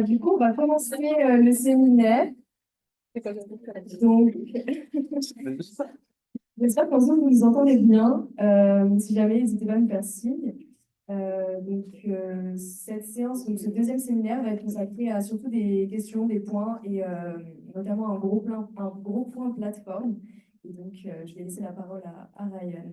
Du coup, on va commencer le séminaire. Donc, j'espère qu'en vous nous entendez bien. Si jamais, n'hésitez pas à me faire signe. Cette séance, donc ce deuxième séminaire va être consacré à surtout des questions, des points et notamment un gros point plateforme. Et donc, je vais laisser la parole à Ryan.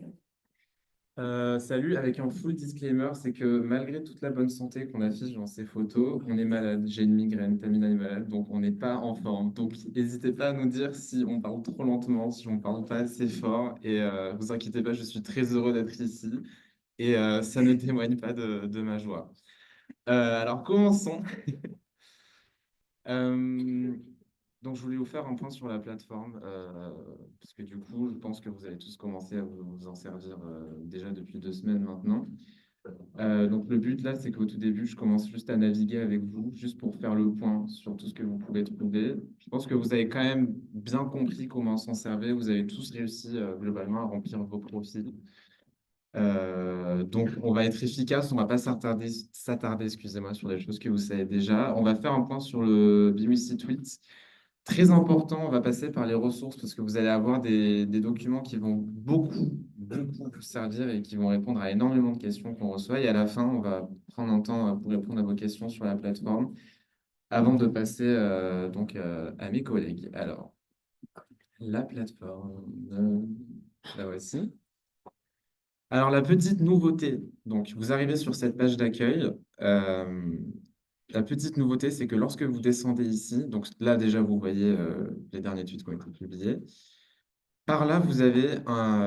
Salut, avec un full disclaimer, c'est que malgré toute la bonne santé qu'on affiche dans ces photos, on est malade. J'ai une migraine, Tamina est malade, donc on n'est pas en forme. Donc n'hésitez pas à nous dire si on parle trop lentement, si on parle pas assez fort. Et vous inquiétez pas, je suis très heureux d'être ici et ça ne témoigne pas de ma joie. Alors commençons. Euh, donc je voulais vous faire un point sur la plateforme, parce que du coup, je pense que vous avez tous commencé à vous en servir déjà depuis 2 semaines maintenant. Donc le but là, c'est qu'au tout début, je commence juste à naviguer avec vous, juste pour faire le point sur tout ce que vous pouvez trouver. Je pense que vous avez quand même bien compris comment s'en servir. Vous avez tous réussi globalement à remplir vos profils. Donc on va être efficace, on va pas s'attarder, excusez-moi, sur les choses que vous savez déjà. On va faire un point sur le BWC Tweet. Très important, on va passer par les ressources parce que vous allez avoir des documents qui vont beaucoup vous servir et qui vont répondre à énormément de questions qu'on reçoit. Et à la fin, on va prendre un temps pour répondre à vos questions sur la plateforme avant de passer à mes collègues. Alors, la plateforme, la voici. Alors, la petite nouveauté, donc vous arrivez sur cette page d'accueil. La petite nouveauté, c'est que lorsque vous descendez ici, donc là déjà vous voyez les derniers tweets qui ont été publiés. Par là, vous avez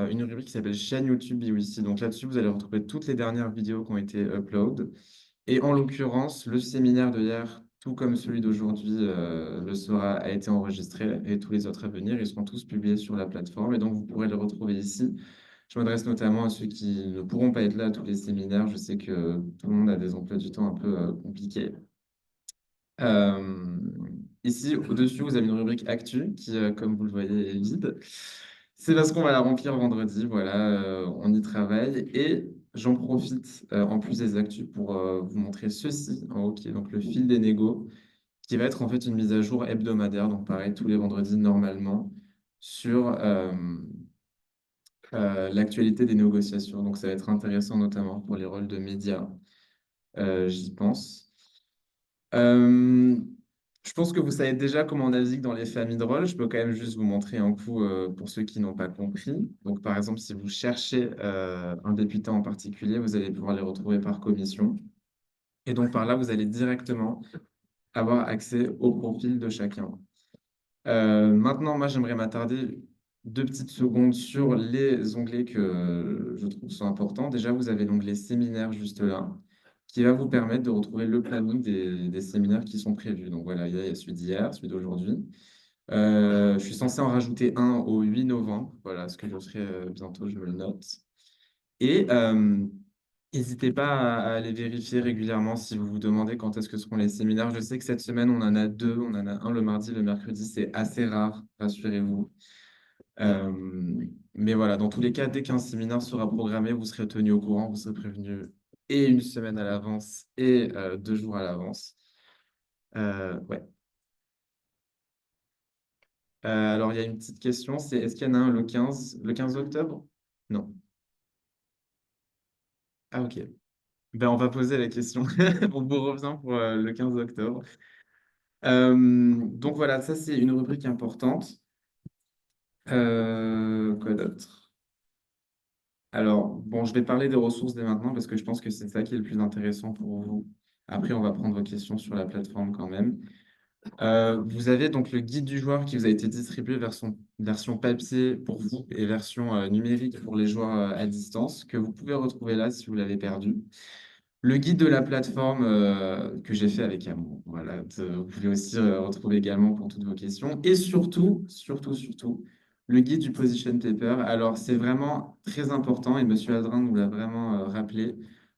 une rubrique qui s'appelle chaîne YouTube BWC. Donc là-dessus, vous allez retrouver toutes les dernières vidéos qui ont été upload. Et en l'occurrence, le séminaire de hier, tout comme celui d'aujourd'hui, a été enregistré et tous les autres à venir, ils seront tous publiés sur la plateforme. Et donc, vous pourrez les retrouver ici. Je m'adresse notamment à ceux qui ne pourront pas être là à tous les séminaires. Je sais que tout le monde a des emplois du temps un peu compliqués. Euh, Ici, au-dessus, vous avez une rubrique Actu qui, comme vous le voyez, est vide. C'est parce qu'on va la remplir vendredi. Voilà, on y travaille. Et j'en profite, en plus des actus, pour vous montrer ceci en haut, qui est donc le fil des négos, qui va être en fait une mise à jour hebdomadaire. Donc, pareil, tous les vendredis normalement, sur l'actualité des négociations. Donc, ça va être intéressant, notamment pour les rôles de médias. J'y pense. Euh, je pense que vous savez déjà comment on navigue dans les familles de rôles. Je peux quand même juste vous montrer un coup pour ceux qui n'ont pas compris. Donc, par exemple, si vous cherchez un député en particulier, vous allez pouvoir les retrouver par commission. Et donc, par là, vous allez directement avoir accès au profil de chacun. Maintenant, moi, j'aimerais m'attarder 2 petites secondes sur les onglets que je trouve sont importants. Déjà, vous avez l'onglet séminaire juste là, qui va vous permettre de retrouver le planning des séminaires qui sont prévus. Donc voilà, il y a celui d'hier, celui d'aujourd'hui. Je suis censé en rajouter un au 8 novembre. Voilà, ce que je ferai bientôt, je me le note. Et n'hésitez pas à aller vérifier régulièrement si vous vous demandez quand est-ce que seront les séminaires. Je sais que cette semaine, on en a deux. On en a un le mardi, le mercredi. C'est assez rare, rassurez-vous. Mais voilà, dans tous les cas, dès qu'un séminaire sera programmé, vous serez tenu au courant, vous serez prévenu et une semaine à l'avance et 2 jours à l'avance. Ouais. Alors, il y a une petite question, c'est est-ce qu'il y en a un le 15 octobre? Non. Ah, ok. Ben, on va poser la question. On vous revient pour le 15 octobre. Donc voilà, ça c'est une rubrique importante. Quoi d'autre? Alors, bon, je vais parler des ressources dès maintenant parce que je pense que c'est ça qui est le plus intéressant pour vous. Après, on va prendre vos questions sur la plateforme quand même. Vous avez donc le guide du joueur qui vous a été distribué version papier pour vous et version numérique pour les joueurs à distance que vous pouvez retrouver là si vous l'avez perdu. Le guide de la plateforme que j'ai fait avec amour. Voilà, vous pouvez aussi retrouver également pour toutes vos questions. Et surtout, le guide du position paper. Alors, c'est vraiment très important, et Monsieur Adrin nous l'a vraiment rappelé,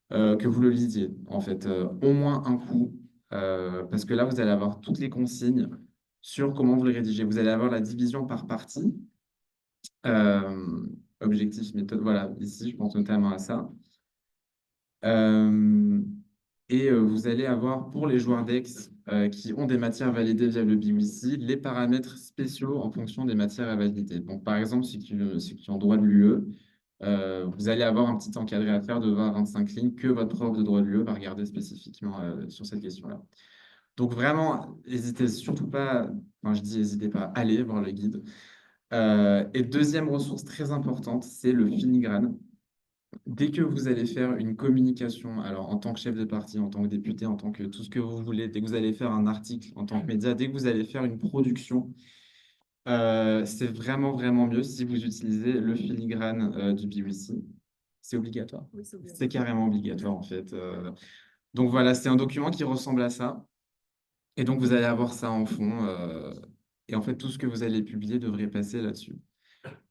que vous le lisiez, en fait, au moins un coup, parce que là, vous allez avoir toutes les consignes sur comment vous le rédigez. Vous allez avoir la division par partie, euh, objectif, méthode. Voilà, ici, je pense notamment à ça. Euh, vous allez avoir pour les joueurs DEX qui ont des matières validées via le BWC, les paramètres spéciaux en fonction des matières à valider. Donc, par exemple, ceux qui ont droit de l'UE, vous allez avoir un petit encadré à faire de 20 à 25 lignes que votre prof de droit de l'UE va regarder spécifiquement sur cette question-là. Donc, vraiment, n'hésitez surtout pas, enfin, je dis n'hésitez pas, allez voir le guide. Et deuxième ressource très importante, c'est le filigrane. Dès que vous allez faire une communication, alors en tant que chef de parti, en tant que député, en tant que tout ce que vous voulez, dès que vous allez faire un article en tant que média, dès que vous allez faire une production, c'est vraiment, vraiment mieux si vous utilisez le filigrane du BBC. C'est obligatoire. Oui, c'est bien. C'est carrément obligatoire en fait. Donc voilà, c'est un document qui ressemble à ça. Et donc vous allez avoir ça en fond. Et en fait, tout ce que vous allez publier devrait passer là-dessus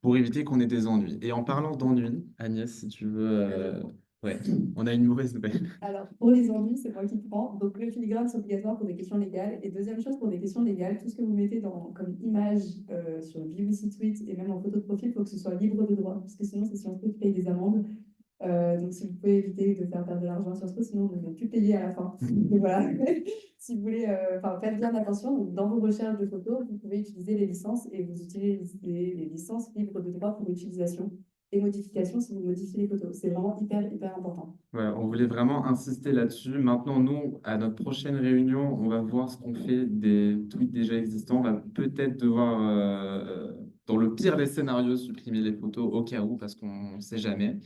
pour éviter qu'on ait des ennuis. Et en parlant d'ennuis, Agnès, si tu veux, ouais, on a une mauvaise nouvelle. Alors, pour les ennuis, c'est moi qui prends. Donc, le filigrane, c'est obligatoire pour des questions légales. Et deuxième chose, pour des questions légales, tout ce que vous mettez comme image sur le BBC Tweet et même en photo de profil, il faut que ce soit libre de droit. Parce que sinon, c'est Sciences Po qui paye des amendes. Donc, si vous pouvez éviter de faire perdre de l'argent à Sciences Po, sinon, vous ne plus payer à la fin. Donc, voilà. Si vous voulez faire bien attention, donc, dans vos recherches de photos, vous pouvez utiliser les licences et vous utilisez les licences libres de droit pour l'utilisation et modification si vous modifiez les photos. C'est vraiment hyper, hyper important. Ouais, on voulait vraiment insister là-dessus. Maintenant, nous, à notre prochaine réunion, on va voir ce qu'on fait des tweets déjà existants. On va peut-être devoir, dans le pire des scénarios, supprimer les photos au cas où, parce qu'on ne sait jamais.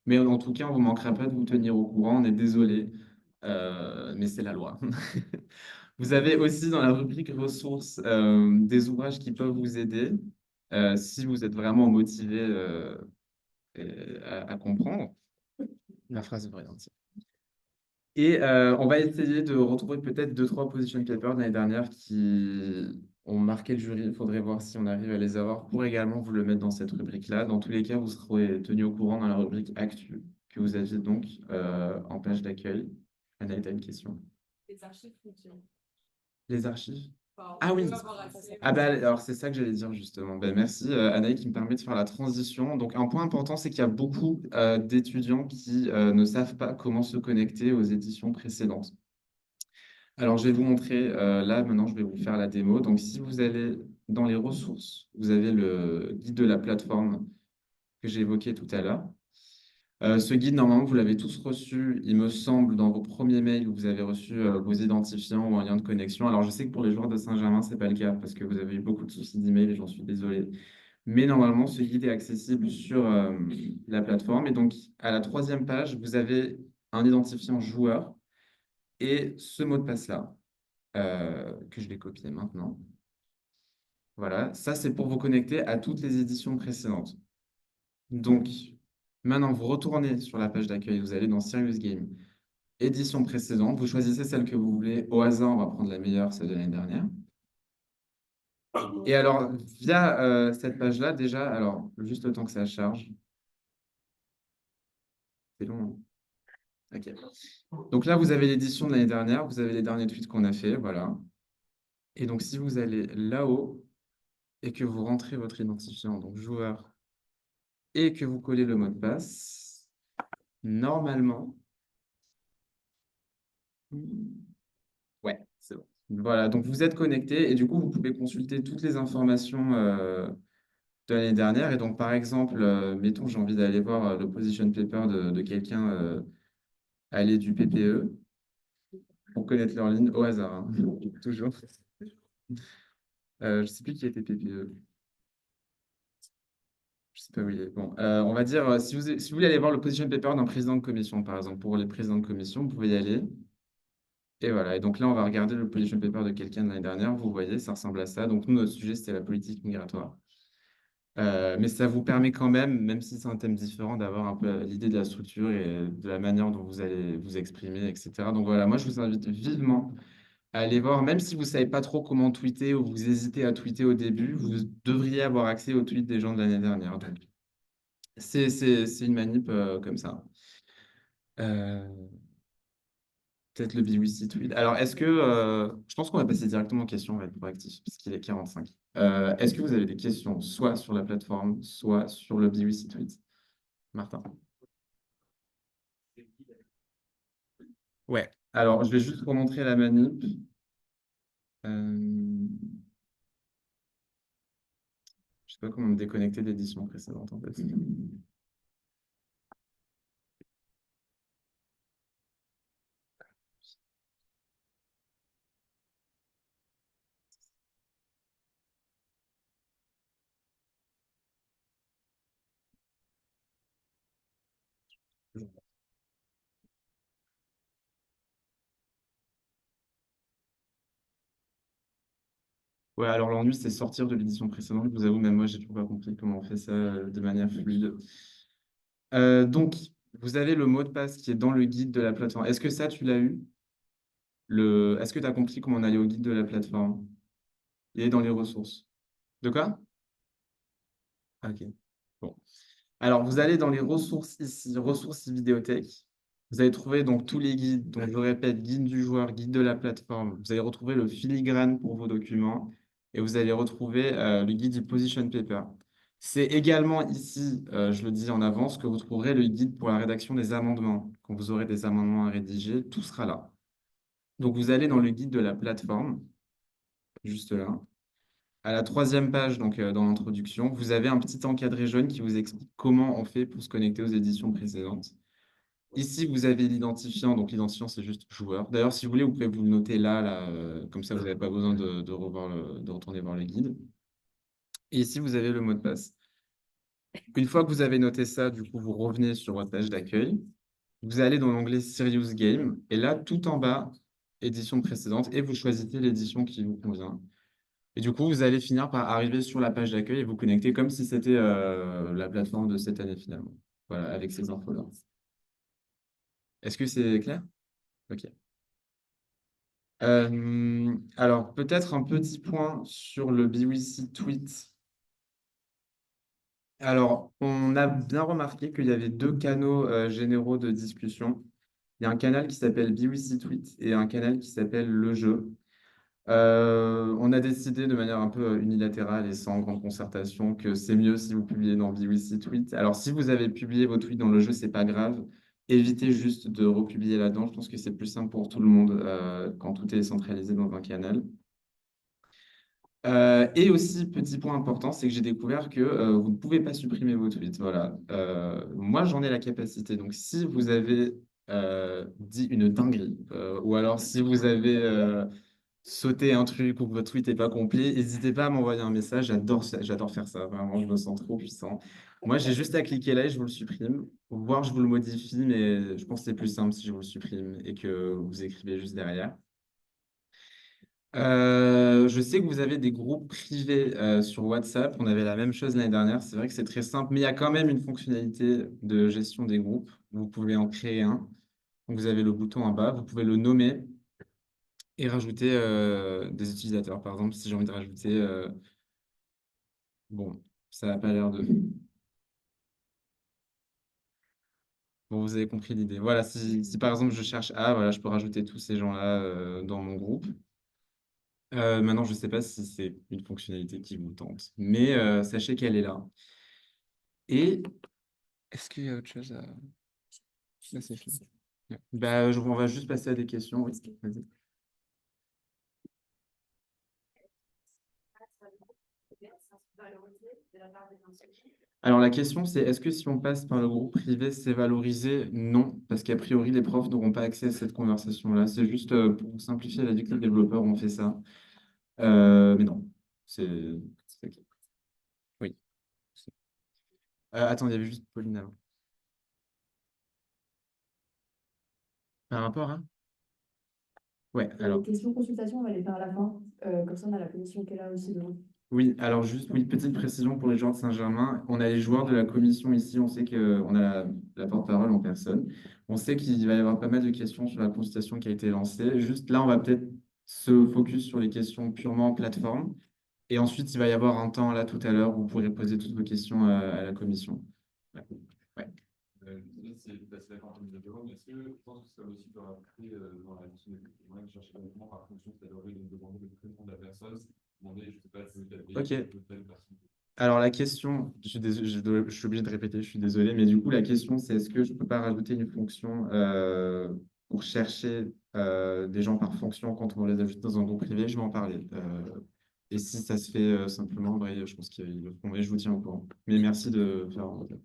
Mais en tout cas, on ne vous manquera pas de vous tenir au courant. On est désolé, mais c'est la loi. Vous avez aussi dans la rubrique ressources des ouvrages qui peuvent vous aider si vous êtes vraiment motivé à comprendre. La phrase est brillante. Et on va essayer de retrouver peut-être deux, trois position papers de l'année dernière qui ont marqué le jury. Il faudrait voir si on arrive à les avoir pour également vous le mettre dans cette rubrique-là. Dans tous les cas, vous serez tenu au courant dans la rubrique Actu que vous aviez donc en page d'accueil. Anna, tu as une question? Les archives fonctionnent. Les archives? Enfin, Ah on oui. peut avoir accès Ah bah, alors c'est ça que j'allais dire justement. Ben, merci Anaï qui me permet de faire la transition. Donc un point important, c'est qu'il y a beaucoup d'étudiants qui ne savent pas comment se connecter aux éditions précédentes. Alors je vais vous montrer, là maintenant je vais vous faire la démo. Donc si vous allez dans les ressources, vous avez le guide de la plateforme que j'ai évoqué tout à l'heure. Ce guide, normalement, vous l'avez tous reçu, il me semble, dans vos premiers mails où vous avez reçu vos identifiants ou un lien de connexion. Alors, je sais que pour les joueurs de Saint-Germain, ce n'est pas le cas parce que vous avez eu beaucoup de soucis d'email et j'en suis désolé. Mais normalement, ce guide est accessible sur la plateforme. Et donc, à la troisième page, vous avez un identifiant joueur et ce mot de passe-là, que je vais copier maintenant. Voilà, ça, c'est pour vous connecter à toutes les éditions précédentes. Donc, maintenant, vous retournez sur la page d'accueil, vous allez dans Serious Game, édition précédente, vous choisissez celle que vous voulez. Au hasard, on va prendre la meilleure, celle de l'année dernière. Et alors, via cette page-là, déjà, alors, juste le temps que ça charge. C'est long, hein. Ok. Donc là, vous avez l'édition de l'année dernière, vous avez les derniers tweets qu'on a fait, voilà. Et donc, si vous allez là-haut et que vous rentrez votre identifiant, donc joueur, et que vous collez le mot de passe, normalement, ouais, c'est bon. Voilà, donc vous êtes connecté et du coup, vous pouvez consulter toutes les informations de l'année dernière. Et donc, par exemple, mettons, j'ai envie d'aller voir le position paper de quelqu'un aller du PPE pour connaître leur ligne au hasard, hein, toujours. Je ne sais plus qui était PPE. Je sais pas où il est. Bon, on va dire, si vous voulez aller voir le position paper d'un président de commission, par exemple, pour les présidents de commission, vous pouvez y aller. Et voilà. Et donc là, on va regarder le position paper de quelqu'un de l'année dernière. Vous voyez, ça ressemble à ça. Donc, nous, notre sujet, c'était la politique migratoire. Mais ça vous permet quand même si c'est un thème différent, d'avoir un peu l'idée de la structure et de la manière dont vous allez vous exprimer, etc. Donc voilà, moi, je vous invite vivement à aller voir, même si vous ne savez pas trop comment tweeter ou vous hésitez à tweeter au début, vous devriez avoir accès aux tweets des gens de l'année dernière. Donc, c'est une manip comme ça. Euh, Peut-être le BBC tweet. Alors, est-ce que... je pense qu'on va passer directement aux questions, on va être proactif, puisqu'il est 45. Est-ce que vous avez des questions, soit sur la plateforme, soit sur le BBC tweet? Martin. Ouais. Alors, je vais juste vous montrer la manip. Euh, Je sais pas comment me déconnecter d'édition précédente, en fait. Ouais, alors l'ennui, c'est sortir de l'édition précédente. Je vous avoue, même moi, j'ai toujours pas compris comment on fait ça de manière fluide. Donc, vous avez le mot de passe qui est dans le guide de la plateforme. Est-ce que ça, tu l'as eu? Est-ce que tu as compris comment on allait au guide de la plateforme? Il est dans les ressources. De quoi? Ok. Bon. Alors, vous allez dans les ressources ici, ressources et vidéothèques. Vous allez trouver donc tous les guides. Donc, je répète, guide du joueur, guide de la plateforme. Vous allez retrouver le filigrane pour vos documents et vous allez retrouver le guide du position paper. C'est également ici, je le dis en avance, que vous trouverez le guide pour la rédaction des amendements. Quand vous aurez des amendements à rédiger, tout sera là. Donc, vous allez dans le guide de la plateforme, juste là. À la troisième page, donc dans l'introduction, vous avez un petit encadré jaune qui vous explique comment on fait pour se connecter aux éditions précédentes. Ici, vous avez l'identifiant. Donc, l'identifiant, c'est juste joueur. D'ailleurs, si vous voulez, vous pouvez vous le noter là, comme ça, vous n'avez pas besoin de retourner voir le guide. Et ici, vous avez le mot de passe. Une fois que vous avez noté ça, du coup, vous revenez sur votre page d'accueil. Vous allez dans l'onglet Serious Game. Et là, tout en bas, édition précédente. Et vous choisissez l'édition qui vous convient. Et du coup, vous allez finir par arriver sur la page d'accueil et vous connecter comme si c'était la plateforme de cette année finalement. Voilà, avec ces infos-là. Est-ce que c'est clair? Ok. Alors, peut-être un petit point sur le BWC Tweet. Alors, on a bien remarqué qu'il y avait deux canaux généraux de discussion. Il y a un canal qui s'appelle BWC Tweet et un canal qui s'appelle Le Jeu. On a décidé de manière un peu unilatérale et sans grande concertation que c'est mieux si vous publiez dans BWC Tweet. Alors, si vous avez publié vos tweets dans le jeu, c'est pas grave. Évitez juste de republier là-dedans. Je pense que c'est plus simple pour tout le monde quand tout est centralisé dans un canal. Et aussi, petit point important, c'est que j'ai découvert que vous ne pouvez pas supprimer vos tweets. Voilà. Moi, j'en ai la capacité. Donc, si vous avez dit une dinguerie, ou alors si vous avez sauté un truc ou que votre tweet n'est pas complet, n'hésitez pas à m'envoyer un message. J'adore faire ça. Vraiment, je me sens trop puissant. Moi, j'ai juste à cliquer là et je vous le supprime. Voire, je vous le modifie, mais je pense que c'est plus simple si je vous le supprime et que vous écrivez juste derrière. Je sais que vous avez des groupes privés sur WhatsApp. On avait la même chose l'année dernière. C'est vrai que c'est très simple, mais il y a quand même une fonctionnalité de gestion des groupes. Vous pouvez en créer un. Donc, vous avez le bouton en bas. Vous pouvez le nommer et rajouter des utilisateurs. Par exemple, si j'ai envie de rajouter... bon, ça n'a pas l'air de... Bon, vous avez compris l'idée. Voilà, si par exemple je cherche A, voilà, je peux rajouter tous ces gens-là dans mon groupe. Maintenant, je ne sais pas si c'est une fonctionnalité qui vous tente, mais sachez qu'elle est là. Et est-ce qu'il y a autre chose à... Là, c'est fini. Ouais. Bah, on va juste passer à des questions. Oui, vas-y. Alors, la question, c'est est-ce que si on passe par le groupe privé, c'est valorisé? Non, parce qu'a priori, les profs n'auront pas accès à cette conversation-là. C'est juste pour simplifier la vie que les développeurs ont fait ça. Mais non, c'est OK. Oui. Attends, il y avait juste Pauline avant. Par rapport à... Ouais, alors. Question consultation, on va les faire à la fin. Comme ça, on a la commission qui est là aussi devant. Oui, alors juste, oui, petite précision pour les joueurs de Saint-Germain. On a les joueurs de la commission ici, on sait qu'on a la porte-parole en personne. On sait qu'il va y avoir pas mal de questions sur la consultation qui a été lancée. Juste là, on va peut-être se focus sur les questions purement plateforme. Et ensuite, il va y avoir un temps là tout à l'heure où vous pourrez poser toutes vos questions à la commission. Ouais. Ouais. C'est d'accord en termes de demande. Est-ce que je pense que ça aussi peut rentrer dans la mission de chercher le mouvement par fonction, c'est-à-dire de demander le prénom de la personne, demander, je ne sais pas, si vous avez Ok. telle personne. Alors la question, je suis obligé de répéter, je suis désolé, mais du coup la question c'est est-ce que je ne peux pas rajouter une fonction pour chercher des gens par fonction quand on les ajoute dans un groupe privé, je vais en parler. Et si ça se fait simplement, bah, je pense qu'ils le feront et je vous tiens au courant. Mais merci de faire un retour.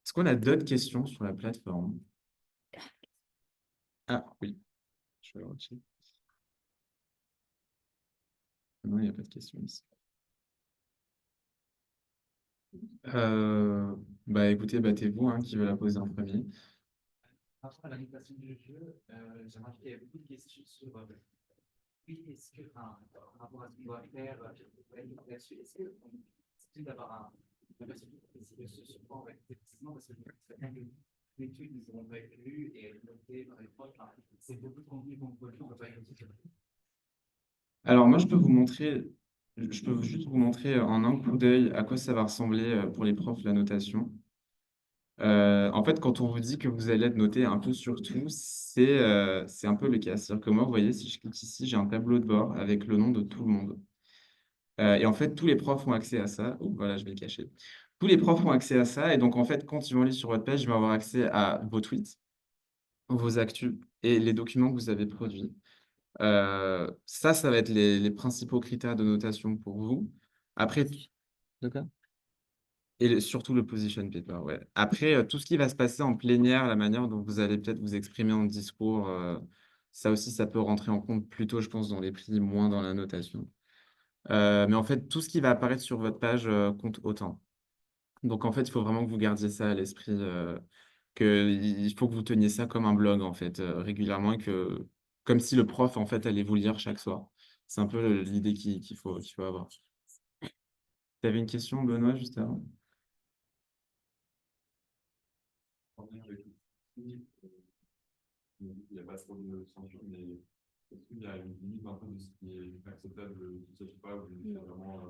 Est-ce qu'on a d'autres questions sur la plateforme? Ah oui, je vais rechecker. Non, il n'y a pas de questions ici. Bah écoutez, battez-vous, hein, qui veut la poser en premier. Par rapport à la réputation du jeu, j'ai remarqué qu'il y a beaucoup de questions sur oui, est-ce que, enfin, par rapport à ce qu'on doit faire là-dessus, est-ce que c'est d'avoir un version de ce support effectivement, parce que c'est bien que l'étude, nous avons pas été lues et notées par les profs, enfin, c'est beaucoup de contenu qu'on peut on peut pas y réfléchir. Alors moi, je peux juste vous montrer en un coup d'œil à quoi ça va ressembler pour les profs, la notation. En fait, quand on vous dit que vous allez être noté un peu sur tout, c'est un peu le cas. C'est-à-dire que moi, vous voyez, si je clique ici, j'ai un tableau de bord avec le nom de tout le monde. Et en fait, tous les profs ont accès à ça. Oh, voilà, je vais le cacher. Tous les profs ont accès à ça. Et donc, en fait, quand ils vont aller sur votre page, ils vont avoir accès à vos tweets, vos actus et les documents que vous avez produits. Ça va être les principaux critères de notation pour vous. Après, d'accord? Et surtout le position paper, ouais. Après, tout ce qui va se passer en plénière, la manière dont vous allez peut-être vous exprimer en discours, ça aussi, ça peut rentrer en compte plutôt, je pense, dans les prix, moins dans la notation. Mais en fait, tout ce qui va apparaître sur votre page compte autant. Donc, en fait, il faut vraiment que vous gardiez ça à l'esprit, il faut que vous teniez ça comme un blog, en fait, régulièrement, et comme si le prof, en fait, allait vous lire chaque soir. C'est un peu l'idée qu'il faut avoir. Tu avais une question, Benoît, juste avant? Il n'y a pas trop de censure, mais est-ce qu'il y a une limite un peu de ce qui est acceptable sur pas ou c'est vraiment.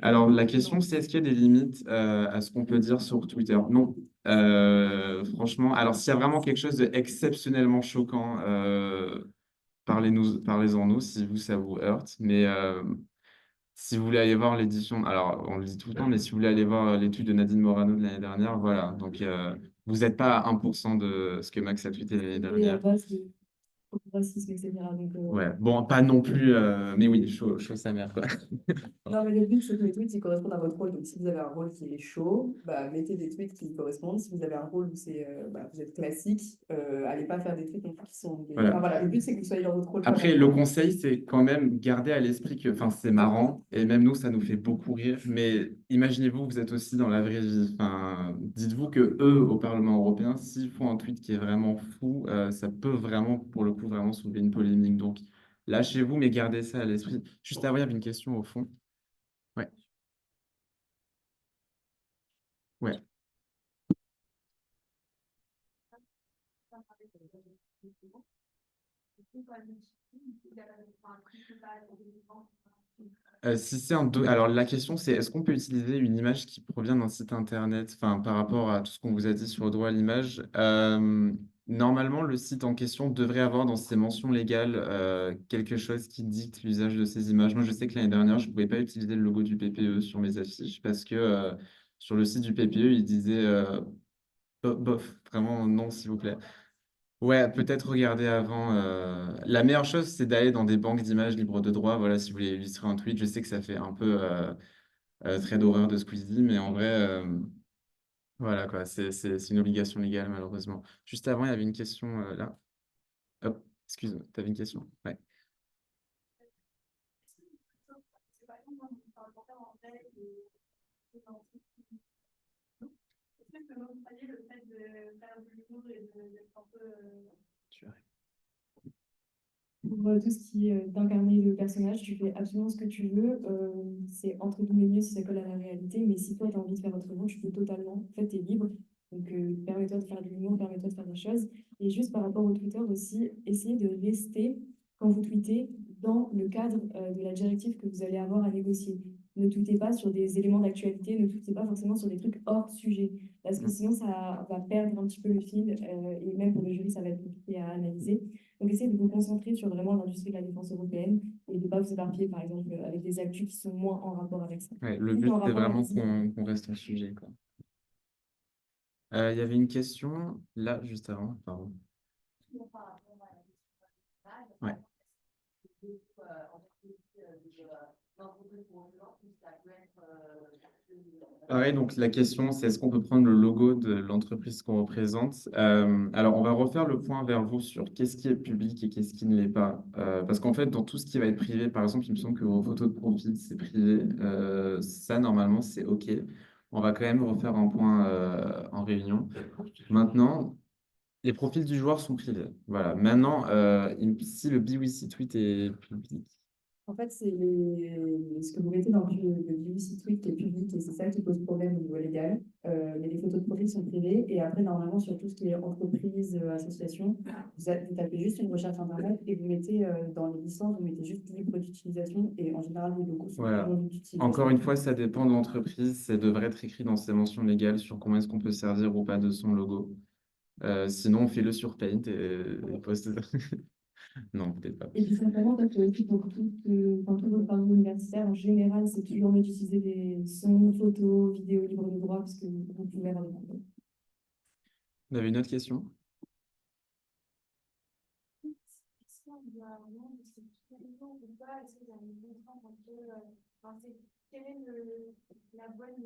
Alors, la question, c'est est-ce qu'il y a des limites à ce qu'on peut dire sur Twitter? Non. Franchement, alors s'il y a vraiment quelque chose d'exceptionnellement choquant, parlez-en nous si vous, ça vous heurte. Mais si vous voulez aller voir l'édition, alors on le dit tout le temps, mais si vous voulez aller voir l'étude de Nadine Morano de l'année dernière, voilà. Donc, vous n'êtes pas à 1% de ce que Max a tweeté l'année Et dernière. base de racisme, etc. Donc, Ouais, bon, pas non plus, mais oui, chaud sa mère, quoi. non, mais le but, c'est que les tweets ils correspondent à votre rôle. Donc, si vous avez un rôle qui est chaud, bah, mettez des tweets qui y correspondent. Si vous avez un rôle où vous êtes classique, allez pas faire des tweets non plus qui sont. Voilà. Enfin, voilà, le but, c'est que vous soyez dans votre rôle. Après, le conseil, c'est quand même garder à l'esprit que, enfin, c'est marrant, et même nous, ça nous fait beaucoup rire, mais imaginez-vous, vous êtes aussi dans la vraie vie. Enfin, dites-vous que eux, au Parlement européen, s'ils font un tweet qui est vraiment fou, ça peut vraiment, pour le coup, vraiment soulever une polémique. Donc, lâchez-vous, mais gardez ça à l'esprit. Juste avant, il y avait une question au fond. Ouais. Ouais. Si c'est alors la question c'est est-ce qu'on peut utiliser une image qui provient d'un site internet, enfin par rapport à tout ce qu'on vous a dit sur le droit à l'image. Normalement, le site en question devrait avoir dans ses mentions légales quelque chose qui dicte l'usage de ces images. Moi, je sais que l'année dernière, je ne pouvais pas utiliser le logo du PPE sur mes affiches parce que sur le site du PPE, il disait bof, vraiment non, s'il vous plaît. Ouais, peut-être regarder avant. La meilleure chose, c'est d'aller dans des banques d'images libres de droit. Voilà, si vous voulez illustrer un tweet, je sais que ça fait un peu trait d'horreur de Squeezie, mais en vrai, voilà quoi, c'est une obligation légale, malheureusement. Juste avant, il y avait une question là. Hop, excuse-moi, tu avais une question? Ouais. Tu as- Pour tout ce qui est d'incarner le personnage, tu fais absolument ce que tu veux. C'est entre guillemets mieux si ça colle à la réalité, mais si toi, tu as envie de faire autrement, tu peux totalement. En fait, tu es libre. Donc, permets-toi de faire de l'humour, permets-toi de faire des choses. Et juste par rapport au Twitter aussi, essayez de rester, quand vous tweetez, dans le cadre de la directive que vous allez avoir à négocier. Ne tweetez pas sur des éléments d'actualité, ne tweetez pas forcément sur des trucs hors sujet, parce que sinon, ça va perdre un petit peu le fil, et même pour le jury, ça va être compliqué à analyser. Donc, essayez de vous concentrer sur vraiment l'industrie de la défense européenne et de ne pas vous éparpiller, par exemple, avec des actus qui sont moins en rapport avec ça. Ouais, le Plus but, en c'est rapport vraiment avec ça. qu'on reste en sujet, quoi. Il y avait une question là, juste avant, pardon. Toujours par rapport à la question de Ouais. l'entreprise pour les gens, ça peut être Pareil, donc la question, c'est est-ce qu'on peut prendre le logo de l'entreprise qu'on représente? Alors, on va refaire le point vers vous sur qu'est-ce qui est public et qu'est-ce qui ne l'est pas. Parce qu'en fait, dans tout ce qui va être privé, par exemple, il me semble que vos photos de profil, c'est privé. Ça, normalement, c'est OK. On va quand même refaire un point en réunion. Maintenant, les profils du joueur sont privés. Voilà. Maintenant, si le BWC tweet est public, En fait, c'est ce que vous mettez dans le BBC Tweet qui est public et c'est ça qui pose problème au niveau légal. Mais les photos de profil sont privées et après, normalement, sur tout ce qui est entreprise, association, vous tapez juste une recherche Internet et vous mettez dans les licences, vous mettez juste libre d'utilisation et en général, les logos sont voilà. toujours libres d'utilisation. Encore une fois, ça dépend de l'entreprise. Ça devrait être écrit dans ses mentions légales sur comment est-ce qu'on peut servir ou pas de son logo. Sinon, on fait le sur Paint et poste. Non, peut-être pas. Et puis simplement, parce que pour tout votre parcours universitaire, en général, c'est toujours mieux d'utiliser des sons, photos, vidéos libres de droit parce que vous pouvez avoir des problèmes. Vous avez une autre question? est-ce qu'on doit vraiment, c'est tout le temps ou pas, est-ce que vous avez une contrainte un peu, enfin, quelle est la bonne,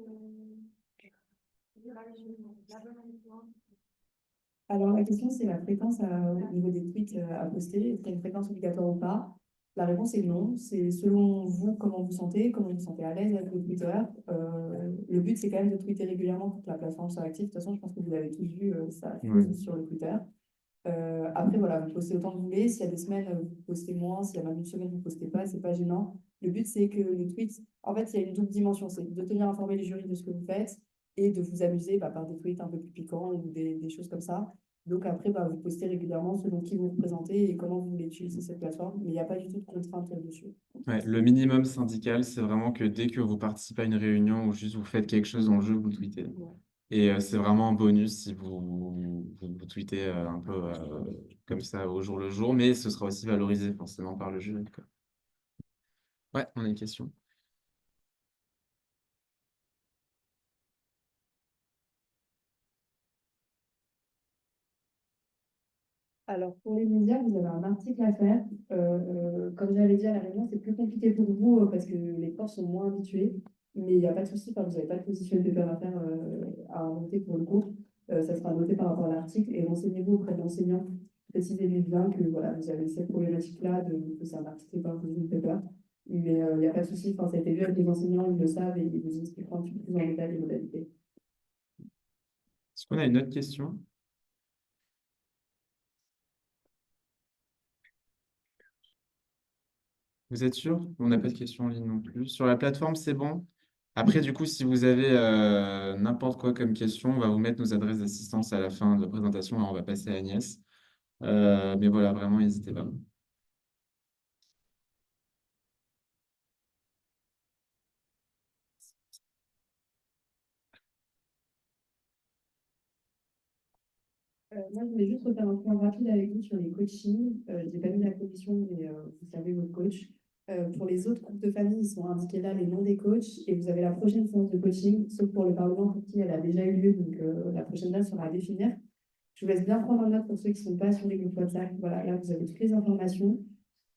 la bonne influence? Alors, la question, c'est la fréquence au niveau des tweets à poster. Est-ce qu'il y a une fréquence obligatoire ou pas? La réponse est non. C'est selon vous, comment vous vous sentez à l'aise avec vos tweeters. Le but, c'est quand même de tweeter régulièrement pour que la plateforme soit active. De toute façon, je pense que vous avez tous vu ça Ouais. sur le Twitter. Après, voilà, vous postez autant que vous voulez. S'il y a des semaines, vous postez moins. S'il y a même une semaine, vous ne postez pas. C'est pas gênant. Le but, c'est que le tweet, en fait, il y a une double dimension. C'est de tenir informé les jurys de ce que vous faites et de vous amuser par des tweets un peu plus piquants ou des choses comme ça. Donc après, vous postez régulièrement selon qui vous représentez et comment vous voulez utiliser cette plateforme. Mais il n'y a pas du tout de contrainte dessus. Ouais, le minimum syndical, c'est vraiment que dès que vous participez à une réunion ou juste vous faites quelque chose dans le jeu, vous le tweetez. Ouais. Et c'est vraiment un bonus si vous tweetez un peu comme ça au jour le jour, mais ce sera aussi valorisé forcément par le jury, quoi. Ouais, on a une question. Alors, pour les médias, vous avez un article à faire. Comme j'avais dit à la réunion, c'est plus compliqué pour vous parce que les profs sont moins habitués. Mais il n'y a pas de souci, vous n'avez pas de position de paper à faire à inventer pour le cours. Ça sera noté par rapport à l'article et renseignez-vous auprès de l'enseignant. Précisez-lui bien que voilà, vous avez cette problématique-là, que c'est un article et pas un position de paper. Mais il n'y a pas de souci, ça a été vu avec les enseignants, ils le savent et ils vous expliqueront un petit peu plus en détail les modalités. Est-ce qu'on a une autre question? Vous êtes sûr? On n'a pas de questions en ligne non plus. Sur la plateforme, c'est bon? Après, du coup, si vous avez n'importe quoi comme question, on va vous mettre nos adresses d'assistance à la fin de la présentation et on va passer à Agnès. Mais voilà, vraiment, n'hésitez pas. Moi, je voulais juste refaire un point rapide avec vous sur les coachings. Je n'ai pas mis la commission, mais vous savez votre coach. Pour les autres groupes de famille, ils sont indiqués là les noms des coachs et vous avez la prochaine séance de coaching, sauf pour le Parlement pour qui elle a déjà eu lieu, donc la prochaine date sera à définir. Je vous laisse bien prendre en note pour ceux qui ne sont pas sur les groupes WhatsApp. Voilà, là, vous avez toutes les informations.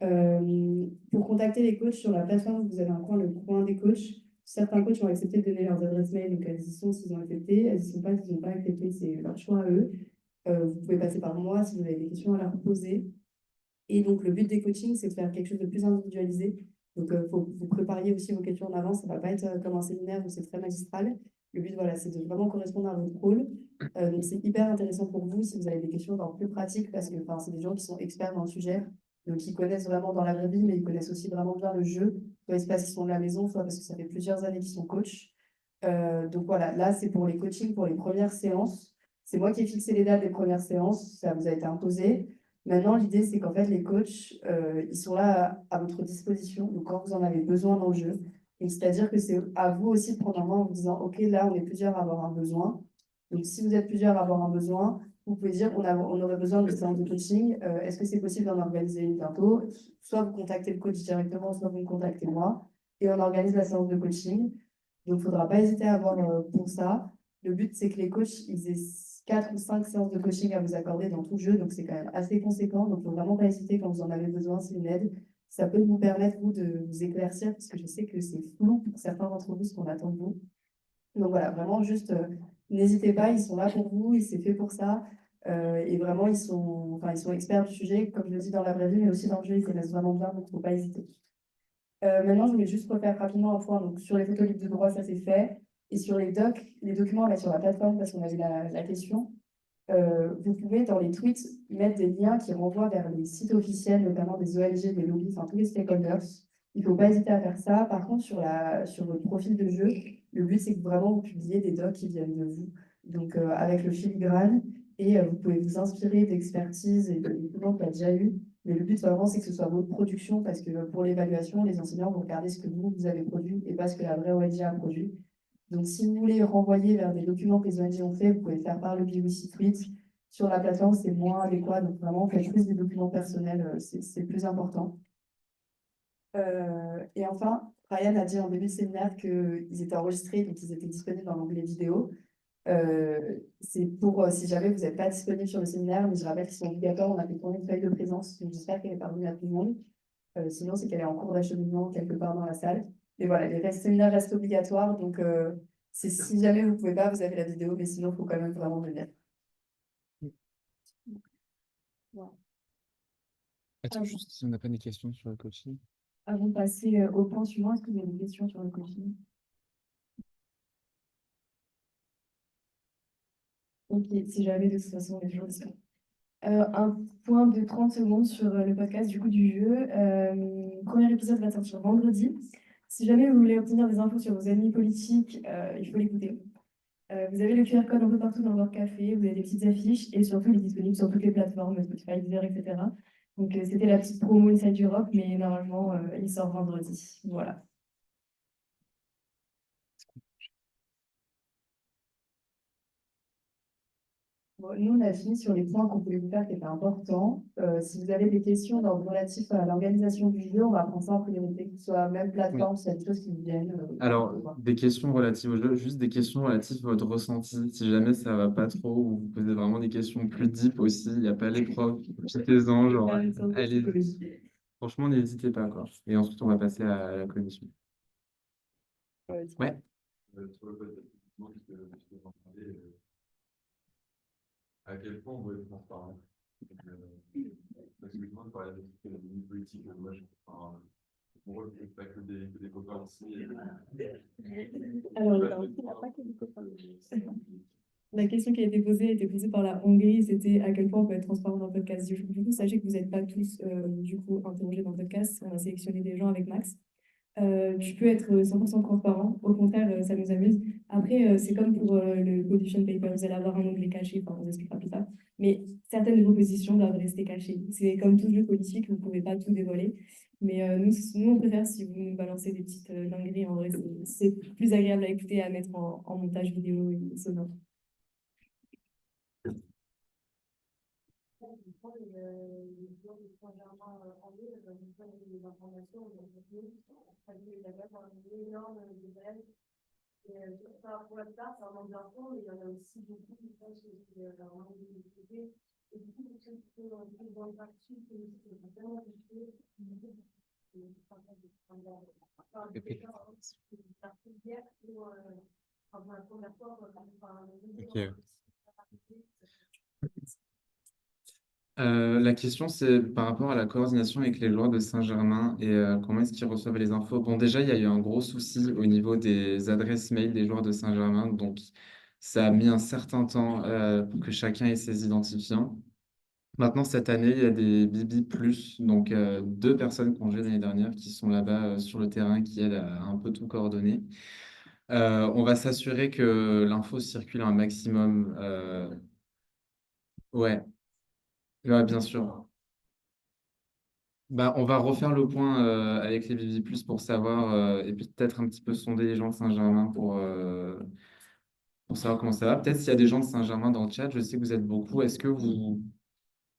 Pour contacter les coachs sur la plateforme, vous avez un coin, le coin des coachs. Certains coachs ont accepté de donner leurs adresses mail, donc elles y sont s'ils ont accepté. Elles y sont pas s'ils n'ont pas accepté, c'est leur choix à eux. Vous pouvez passer par moi si vous avez des questions à leur poser. Et donc, le but des coachings, c'est de faire quelque chose de plus individualisé. Donc, il faut que vous prépariez aussi vos questions en avance. Ça ne va pas être comme un séminaire où c'est très magistral. Le but, voilà, c'est de vraiment correspondre à votre rôle. Donc, c'est hyper intéressant pour vous si vous avez des questions encore plus pratiques parce que c'est des gens qui sont experts dans le sujet. Donc, ils connaissent vraiment dans la vraie vie, mais ils connaissent aussi vraiment bien le jeu. Soit ils se passent, ils sont de la maison, soit parce que ça fait plusieurs années qu'ils sont coachs. Donc, voilà, là, c'est pour les coachings, pour les premières séances. C'est moi qui ai fixé les dates des premières séances. Ça vous a été imposé. Maintenant, l'idée, c'est qu'en fait, les coachs, ils sont là à votre disposition, donc quand vous en avez besoin dans le jeu. Et c'est-à-dire que c'est à vous aussi de prendre en main en vous disant, OK, là, on est plusieurs à avoir un besoin. Donc, si vous êtes plusieurs à avoir un besoin, vous pouvez dire, on aurait besoin de séance de coaching. Est-ce que c'est possible d'en organiser une bientôt? Soit vous contactez le coach directement, soit vous me contactez moi. Et on organise la séance de coaching. Donc, il ne faudra pas hésiter à avoir pour ça. Le but, c'est que les coachs, ils aient 4 ou 5 séances de coaching à vous accorder dans tout le jeu, donc c'est quand même assez conséquent. Donc, il ne faut vraiment pas hésiter quand vous en avez besoin, c'est une aide. Ça peut vous permettre, vous, de vous éclaircir, parce que je sais que c'est flou pour certains d'entre vous ce qu'on attend de vous. Donc voilà, vraiment, juste n'hésitez pas, ils sont là pour vous, et c'est fait pour ça. Et vraiment, enfin, ils sont experts du sujet, comme je le dis dans la vraie vie, mais aussi dans le jeu, ils connaissent vraiment bien, donc il ne faut pas hésiter. Maintenant, je voulais juste refaire rapidement un point. Donc, sur les photos libres de droit, ça c'est fait. Et sur les docs, les documents là, sur la plateforme, parce qu'on avait la question, vous pouvez dans les tweets mettre des liens qui renvoient vers les sites officiels, notamment des ONG, des lobbies, enfin tous les stakeholders. Il ne faut pas hésiter à faire ça. Par contre, sur votre profil de jeu, le but c'est que vraiment vous publiez des docs qui viennent de vous. Donc, avec le filigrane, et vous pouvez vous inspirer d'expertise et de documents qu'il y a déjà eu. Mais le but vraiment, c'est que ce soit votre production, parce que pour l'évaluation, les enseignants vont regarder ce que vous avez produit et pas ce que la vraie ONG a produit. Donc, si vous voulez renvoyer vers des documents que les ONG ont fait, vous pouvez le faire par le BOC Tweet. Sur la plateforme, c'est moins adéquat. Donc, vraiment, faites plus des documents personnels, c'est le plus important. Et enfin, Ryan a dit en début de séminaire qu'ils étaient enregistrés, donc ils étaient disponibles dans l'onglet vidéo. C'est pour si jamais vous n'êtes pas disponible sur le séminaire, mais je rappelle qu'ils sont obligatoires. On a fait tourner une feuille de présence, donc j'espère qu'elle est parvenue à tout le monde. Sinon, c'est qu'elle est en cours d'acheminement quelque part dans la salle. Et voilà, les séminaires restent obligatoires, donc c'est si jamais vous ne pouvez pas, vous avez la vidéo, mais sinon, il faut quand même vraiment venir. Voilà. Attends, juste si on n'a pas des questions sur le coaching. Avant de passer au point suivant, est-ce que vous avez des questions sur le coaching? Ok, si jamais, de toute façon, les choses. Un point de 30 secondes sur le podcast du coup du jeu. Premier épisode va sortir vendredi. Si jamais vous voulez obtenir des infos sur vos ennemis politiques, il faut l'écouter. Vous avez le QR code un peu partout dans leur café, vous avez des petites affiches et surtout il est disponible sur toutes les plateformes, Spotify, Deezer, etc. Donc c'était la petite promo Inside Europe, mais normalement il sort vendredi. Voilà. Bon, nous, on a fini sur les points qu'on voulait vous faire qui étaient importants. Si vous avez des questions relatives à l'organisation du jeu, on va prendre ça en priorité, que ce soit même plateforme, s'il y a des choses qui vous viennent. Alors, on va voir. des questions relatives au jeu, juste des questions relatives à votre ressenti. Si jamais ça va pas trop, ou vous posez vraiment des questions plus deep aussi, il n'y a pas les profs, profitez-en, genre, Faire une sorte de allez, psychologie. franchement, n'hésitez pas, quoi. Et ensuite, on va passer à la commission. Ouais. Sur le côté, effectivement, puisque j'en parlais, à quel point on doit être transparent. Parce que justement, de parler de vie politique, moi, enfin, mon rôle, c'est pas que des copains ici. Alors, il n'y a pas que des copains. La question qui a été posée par la Hongrie, c'était à quel point on peut être transparent dans le podcast. Du coup, sachez que vous n'êtes pas tous du coup interrogés dans le podcast. On a sélectionné des gens avec Max. Tu peux être 100% transparent. Au contraire, ça nous amuse. Après, c'est comme pour le position paper, vous allez avoir un onglet caché, enfin, on vous expliquera plus tard. Mais certaines propositions doivent rester cachées. C'est comme tout jeu politique, vous ne pouvez pas tout dévoiler. Mais nous, on préfère si vous nous balancez des petites dingueries. En vrai, c'est plus agréable à écouter et à mettre en montage vidéo et sonore. Les gens de Saint-Germain en ville, nous sommes des informations, ça dit d'avoir un énorme débat. Pour la plupart, c'est un manque d'infos, mais il y en a aussi beaucoup qui pensent que c'est vraiment une difficulté. Et du coup, pour ceux qui sont plus dans le parti, c'est vraiment difficile. La question, c'est par rapport à la coordination avec les joueurs de Saint-Germain et comment est-ce qu'ils reçoivent les infos. Bon, déjà, il y a eu un gros souci au niveau des adresses mail des joueurs de Saint-Germain, donc ça a mis un certain temps pour que chacun ait ses identifiants. Maintenant, cette année, il y a des Bibi Plus, donc 2 personnes qui ont joué l'année dernière qui sont là-bas sur le terrain, qui aident à un peu tout coordonner. On va s'assurer que l'info circule un maximum. Ouais, ouais, bien sûr. Bah, on va refaire le point avec les Bibi Plus pour savoir, et puis peut-être un petit peu sonder les gens de Saint-Germain pour savoir comment ça va. Peut-être s'il y a des gens de Saint-Germain dans le chat, je sais que vous êtes beaucoup. Est-ce que vous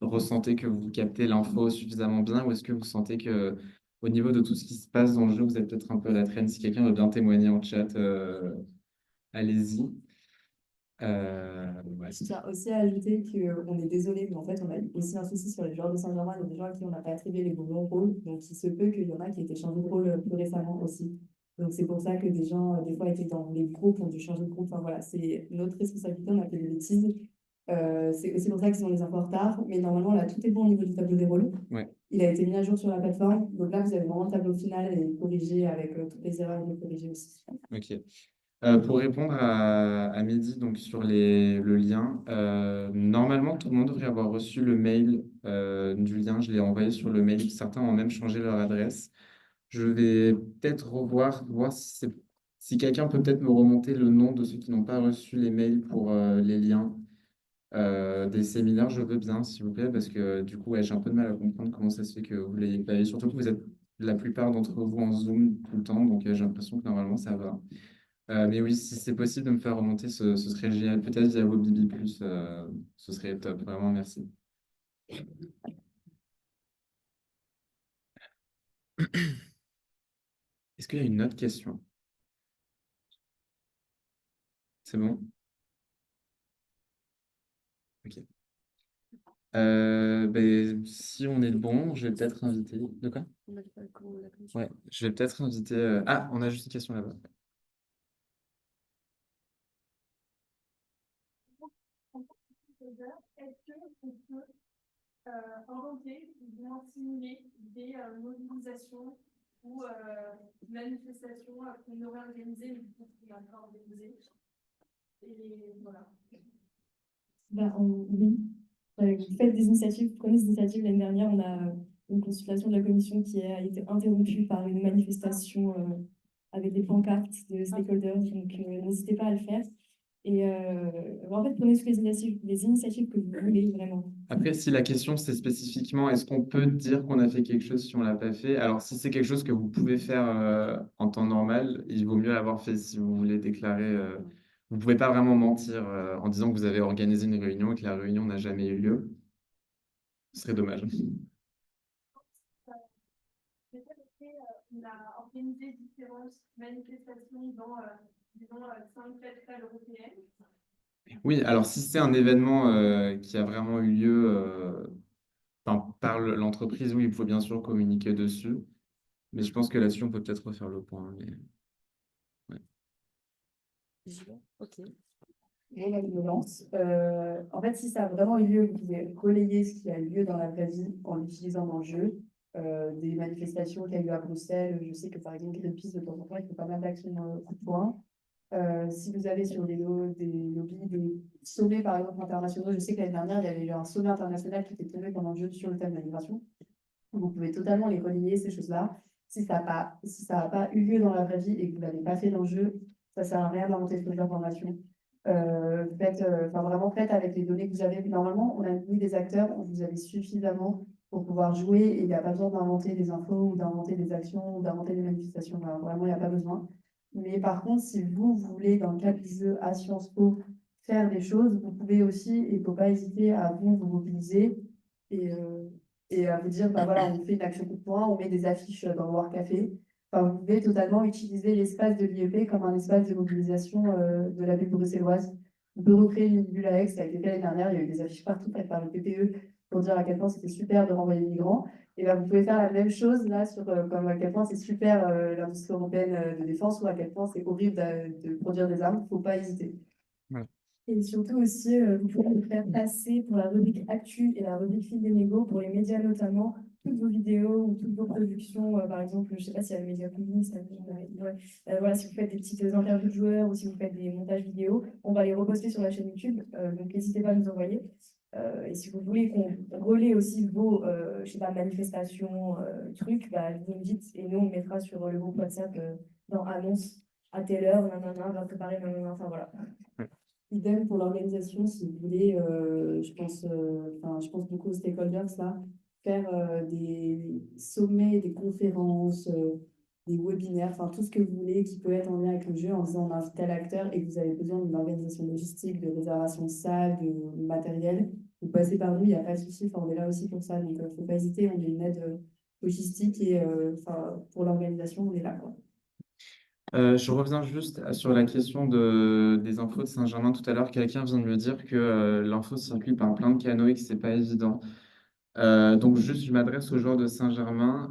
ressentez que vous captez l'info suffisamment bien ou est-ce que vous sentez que au niveau de tout ce qui se passe dans le jeu, vous êtes peut-être un peu à la traîne? Si quelqu'un veut bien témoigner en chat, allez-y. Ouais. Je tiens aussi à ajouter qu'on est désolé, mais en fait, on a eu aussi un souci sur les joueurs de Saint-Germain. Il y a des gens à qui on n'a pas attribué les bons rôles. Donc, il se peut qu'il y en a qui aient été changés de rôle plus récemment aussi. Donc, c'est pour ça que des gens, des fois, étaient dans les groupes, ont dû changer de groupe. Enfin, voilà, c'est notre responsabilité. On a fait des bêtises. C'est aussi pour ça qu'ils ont les infos en retard. Mais normalement, là, tout est bon au niveau du tableau des rôles. Ouais. Il a été mis à jour sur la plateforme. Donc là, vous avez vraiment le tableau final et corrigé avec toutes les erreurs de corriger aussi. Ok. Pour répondre à Mehdi, donc sur le lien, normalement tout le monde devrait avoir reçu le mail du lien. Je l'ai envoyé sur le mail. Certains ont même changé leur adresse. Je vais peut-être revoir, voir si quelqu'un peut peut-être me remonter le nom de ceux qui n'ont pas reçu les mails pour les liens des séminaires. Je veux bien, s'il vous plaît, parce que du coup, ouais, j'ai un peu de mal à comprendre comment ça se fait que vous l'ayez pas eu. Surtout que vous êtes la plupart d'entre vous en Zoom tout le temps, donc j'ai l'impression que normalement ça va. Mais oui, si c'est possible de me faire remonter, ce serait génial. Peut-être via vos Bibi Plus, ce serait top. Vraiment, merci. Est-ce qu'il y a une autre question? C'est bon? Ok. Ben, si on est bon, je vais peut-être inviter. De quoi? Ouais, je vais peut-être inviter. Ah, on a juste une question là-bas. Est-ce qu'on peut inventer ou bien simuler des mobilisations ou manifestations qu'on aurait organisées mais qu'on n'a pas organisées? Et voilà. Ben, oui. Vous faites des initiatives, vous prenez des initiatives. L'année dernière, on a une consultation de la commission qui a été interrompue par une manifestation avec des pancartes de stakeholders. Donc, n'hésitez pas à le faire. Et en fait, prenez toutes les initiatives que vous voulez vraiment. Après, si la question c'est spécifiquement est-ce qu'on peut dire qu'on a fait quelque chose si on l'a pas fait? Alors, si c'est quelque chose que vous pouvez faire en temps normal, il vaut mieux l'avoir fait si vous voulez déclarer. Vous pouvez pas vraiment mentir en disant que vous avez organisé une réunion et que la réunion n'a jamais eu lieu. Ce serait dommage. On a organisé différentes manifestations dans, disons, 5 capitales européennes. Oui, alors si c'est un événement qui a vraiment eu lieu enfin, par l'entreprise, oui, il faut bien sûr communiquer dessus. Mais je pense que là-dessus, on peut peut-être refaire le point. Mais... ouais. Ok. Bon, bah, je me lance. En fait, si ça a vraiment eu lieu, vous pouvez relayer ce qui a eu lieu dans la vraie vie en l'utilisant dans le jeu. Des manifestations qu'il y a eu à Bruxelles. Je sais que par exemple, Greenpeace, de temps en temps, il fait pas mal d'actions coup de poing. Si vous avez sur des lobbies, des sommets par exemple internationaux, je sais que l'année dernière, il y avait eu un sommet international qui était tenu pendant le jeu sur le thème de la migration. Vous pouvez totalement les relayer, ces choses-là. Si ça n'a pas eu lieu dans la vraie vie et que vous ne l'avez pas fait dans le jeu, ça ne sert à rien d'inventer cette information. Vraiment faites avec les données que vous avez. Normalement, on a mis des acteurs où vous avez suffisamment pour pouvoir jouer et il n'y a pas besoin d'inventer des infos ou d'inventer des actions ou d'inventer des manifestations. Voilà, vraiment, il n'y a pas besoin. Mais par contre, si vous voulez, dans le cadre du jeu à Sciences Po, faire des choses, vous pouvez aussi, et il ne faut pas hésiter à vous mobiliser et, à vous dire, bah voilà, on fait une action coup de poing, on met des affiches dans le War Café. Enfin, vous pouvez totalement utiliser l'espace de l'IEP comme un espace de mobilisation de la ville bruxelloise. On peut recréer une bulle à Aix, ça a été fait l'année dernière, il y a eu des affiches partout faites par le PPE pour dire à quel point c'était super de renvoyer les migrants. Et ben, vous pouvez faire la même chose là, comme à quel point c'est super l'industrie européenne de défense ou à quel point c'est horrible de produire des armes. Il ne faut pas hésiter. Ouais. Et surtout aussi, vous pouvez le faire passer pour la rubrique Actu et la rubrique Fil des négos, pour les médias notamment, toutes vos vidéos ou toutes vos productions, par exemple, je ne sais pas s'il y a le média communiste, voilà, si vous faites des petites interviews de joueurs ou si vous faites des montages vidéo, on va les reposter sur la chaîne YouTube, donc n'hésitez pas à nous envoyer. Et si vous voulez qu'on relaie aussi vos je sais pas, manifestations, trucs, bah, vous me dites et nous on mettra sur le groupe WhatsApp dans annonce à telle heure, nanana, on va préparer, nanana, enfin voilà. Idem pour l'organisation, si vous voulez, je pense beaucoup aux stakeholders, là, faire des sommets, des conférences, des webinaires, enfin tout ce que vous voulez qui peut être en lien avec le jeu en disant on invite tel acteur et que vous avez besoin d'une organisation logistique, de réservation de salles, de matériel. Vous passez par nous, il n'y a pas de souci, enfin, on est là aussi pour ça, donc il ne faut pas hésiter, on est une aide logistique et pour l'organisation, on est là, quoi. Je reviens juste sur la question des infos de Saint-Germain tout à l'heure. Quelqu'un vient de me dire que l'info circule par plein de canaux et que c'est pas évident. Donc juste, je m'adresse aux joueurs de Saint-Germain.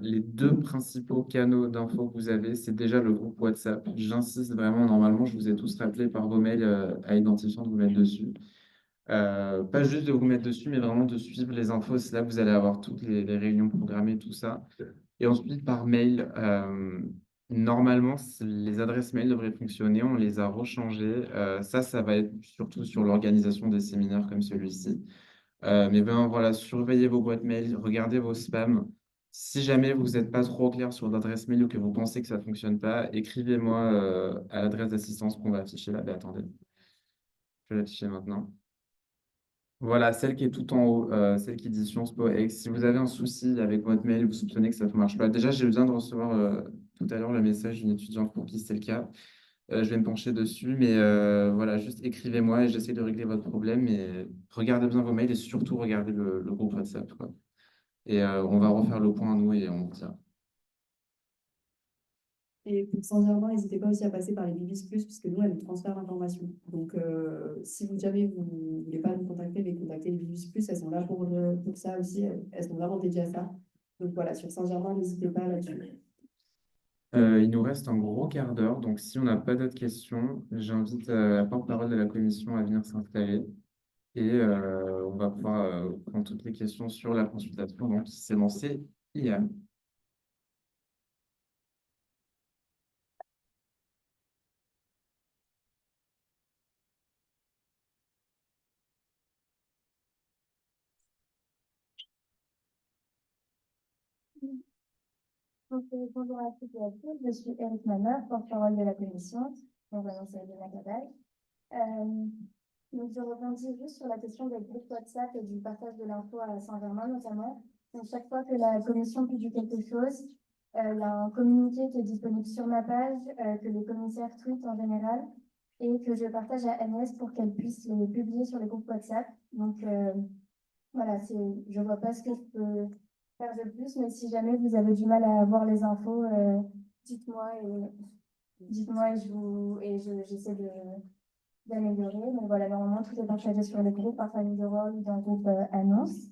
Les deux principaux canaux d'infos que vous avez, c'est déjà le groupe WhatsApp. J'insiste vraiment, normalement, je vous ai tous rappelé par vos mails à identifiant de vous mettre dessus. Pas juste de vous mettre dessus, mais vraiment de suivre les infos. C'est là que vous allez avoir toutes les réunions programmées, tout ça. Et ensuite, par mail, normalement, les adresses mail devraient fonctionner. On les a rechangées. Ça va être surtout sur l'organisation des séminaires comme celui-ci. Mais ben voilà, surveillez vos boîtes mail, regardez vos spams. Si jamais vous n'êtes pas trop clair sur l'adresse mail ou que vous pensez que ça ne fonctionne pas, écrivez-moi à l'adresse d'assistance qu'on va afficher là. Ben, attendez, je vais l'afficher maintenant. Voilà, celle qui est tout en haut, celle qui dit Sciences Po X. Si vous avez un souci avec votre mail, vous soupçonnez que ça ne marche pas. Déjà, j'ai besoin de recevoir tout à l'heure le message d'une étudiante pour qui c'est le cas. Je vais me pencher dessus, mais voilà, juste écrivez-moi et j'essaie de régler votre problème. Et regardez bien vos mails et surtout regardez le groupe WhatsApp, quoi. Et on va refaire le point à nous et on tient. Et pour Saint-Germain, n'hésitez pas aussi à passer par les Bibis Plus, puisque nous, elles nous transfèrent l'information. Donc, si vous jamais vous ne voulez pas nous contacter, mais contacter les Bibis Plus, elles sont là pour ça aussi. Elles sont vraiment dédiées à ça. Donc voilà, sur Saint-Germain, n'hésitez pas là-dessus. Il nous reste un gros quart d'heure, donc si on n'a pas d'autres questions, j'invite la porte-parole de la commission à venir s'installer et on va pouvoir prendre toutes les questions sur la consultation donc, qui s'est lancée hier. Donc, bonjour à toutes et à tous, je suis Eric Manner, porte-parole de la commission, donc vraiment c'est Elena Cabal. Donc, je rebondis juste sur la question des groupes WhatsApp et du partage de l'info à Saint-Germain notamment. Donc, chaque fois que la commission publie quelque chose, il y a un communiqué qui est disponible sur ma page, que les commissaires tweetent en général, et que je partage à Agnès pour qu'elle puisse les publier sur les groupes WhatsApp. Donc, voilà, je ne vois pas ce que je peux faire de plus, mais si jamais vous avez du mal à avoir les infos, dites-moi j'essaie d'améliorer. Mais voilà, normalement, tout est partagé sur le groupe par famille de rôle ou dans le groupe annonce.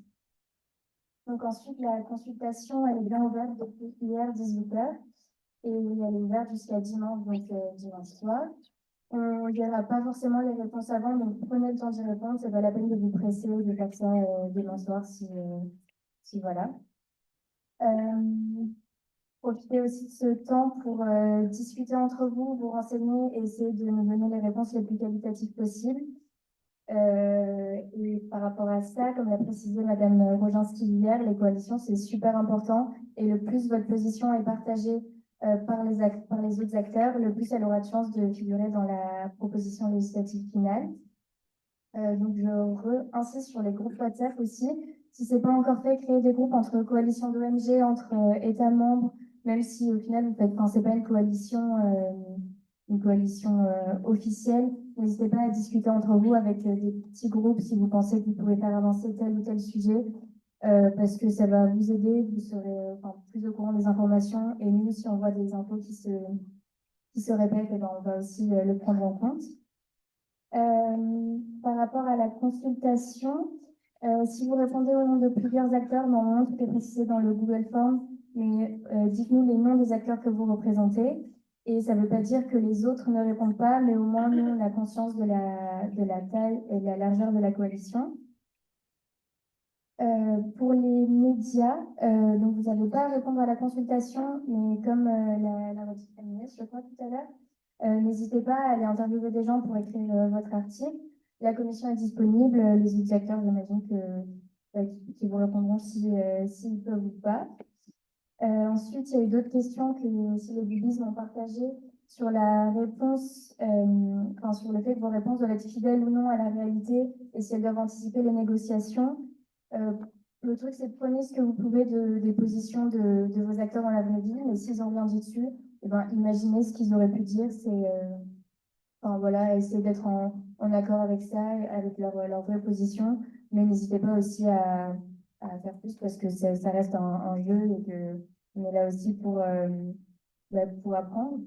Donc ensuite, la consultation, elle est bien ouverte depuis hier 18h et elle est ouverte jusqu'à dimanche, donc dimanche soir. On ne verra pas forcément les réponses avant, donc prenez le temps d'y répondre. C'est pas la peine de vous presser, de faire ça dimanche soir si voilà. Profitez aussi de ce temps pour discuter entre vous, vous renseigner et essayer de nous donner les réponses les plus qualitatives possibles. Et par rapport à ça, comme l'a précisé Madame Roginski hier, les coalitions, c'est super important. Et le plus votre position est partagée par les autres acteurs, le plus elle aura de chance de figurer dans la proposition législative finale. Donc, je insiste sur les groupes WhatsApp aussi. Si ce n'est pas encore fait, créer des groupes entre coalitions d'ONG, entre États membres, même si au final, vous faites, c'est pas une coalition officielle, n'hésitez pas à discuter entre vous avec des petits groupes si vous pensez que vous pouvez faire avancer tel ou tel sujet, parce que ça va vous aider, vous serez plus au courant des informations, et nous, si on voit des infos qui se répètent, eh ben, on va aussi le prendre en compte. Par rapport à la consultation, si vous répondez au nom de plusieurs acteurs, normalement tout est précisé dans le Google Form, mais dites-nous les noms des acteurs que vous représentez. Et ça ne veut pas dire que les autres ne répondent pas, mais au moins nous, on a conscience de la taille et de la largeur de la coalition. Pour les médias, donc vous n'avez pas à répondre à la consultation, mais comme l'a redit Agnès, je crois tout à l'heure, n'hésitez pas à aller interviewer des gens pour écrire votre article. La commission est disponible, les autres acteurs, j'imagine qu'ils vous répondront s'ils peuvent ou pas. Ensuite, il y a eu d'autres questions que si les bibis m'ont partagées sur la réponse, sur le fait que vos réponses doivent être fidèles ou non à la réalité et si elles doivent anticiper les négociations. Le truc, c'est de prendre ce que vous pouvez des positions de vos acteurs dans la vraie vie, mais s'ils ont rien dit dessus, eh ben, imaginez ce qu'ils auraient pu dire. Voilà, essayer d'être en accord avec ça, avec leur vraie position, mais n'hésitez pas aussi à faire plus parce que ça reste un jeu et qu'on est là aussi pour apprendre.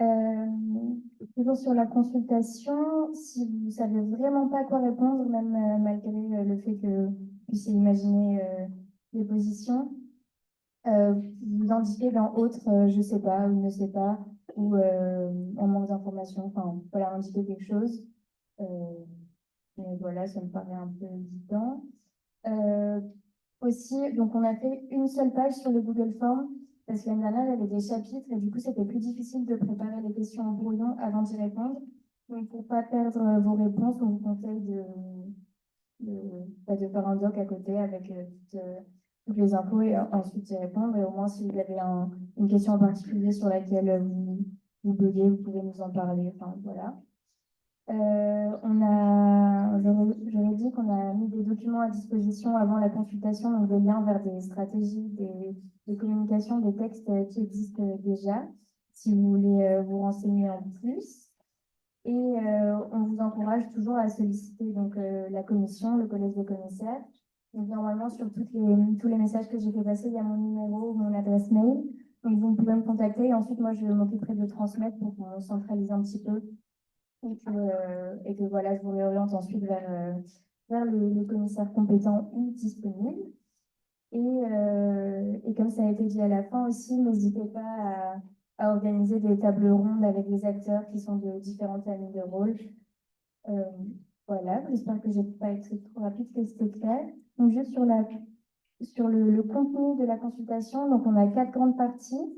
Euh, Toujours sur la consultation, si vous ne savez vraiment pas quoi répondre, même malgré le fait que vous puissiez imaginer les positions, vous indiquez dans autre, je sais pas, ou ne sais pas, ou en manque d'informations, enfin, voilà, indiquer quelque chose. Euh, mais voilà, ça me paraît un peu évident. Euh, Aussi, donc on a fait une seule page sur le Google Form parce que l'année dernière, il y avait des chapitres et du coup, c'était plus difficile de préparer les questions en brouillon avant d'y répondre. Donc, pour pas perdre vos réponses, on vous conseille de faire un doc à côté avec toutes les infos et ensuite d'y répondre. Et au moins, si vous avez une question en particulier sur laquelle vous buguez, vous pouvez nous en parler. Enfin, voilà. J'aurais dit qu'on a mis des documents à disposition avant la consultation, donc des liens vers des stratégies de communication, des textes qui existent déjà, si vous voulez vous renseigner en plus. Et on vous encourage toujours à solliciter donc, la commission, le collège des commissaires. Donc, normalement, sur tous les messages que j'ai fait passer, il y a mon numéro, mon adresse mail. Donc, vous pouvez me contacter et ensuite, moi, je m'occuperai de transmettre pour qu'on centralise un petit peu et que voilà, je vous réoriente ensuite vers le commissaire compétent ou disponible. Et comme ça a été dit à la fin aussi, n'hésitez pas à organiser des tables rondes avec des acteurs qui sont de différentes familles de rôles. Euh, voilà, j'espère que je n'ai pas été trop rapide, que c'était clair. Donc juste sur le contenu de la consultation, donc on a 4 grandes parties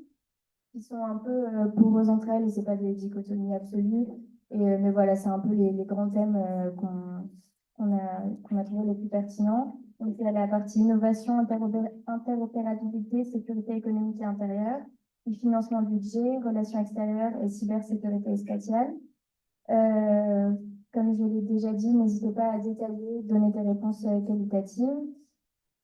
qui sont un peu poreuses entre elles, et c'est pas des dichotomies absolues. Mais voilà, c'est un peu les grands thèmes qu'on a trouvés les plus pertinents. Donc, il y a la partie innovation, interopérabilité, sécurité économique et intérieure, puis financement budget, relations extérieures et cybersécurité spatiale. Comme je l'ai déjà dit, n'hésitez pas à détailler, donner des réponses qualitatives.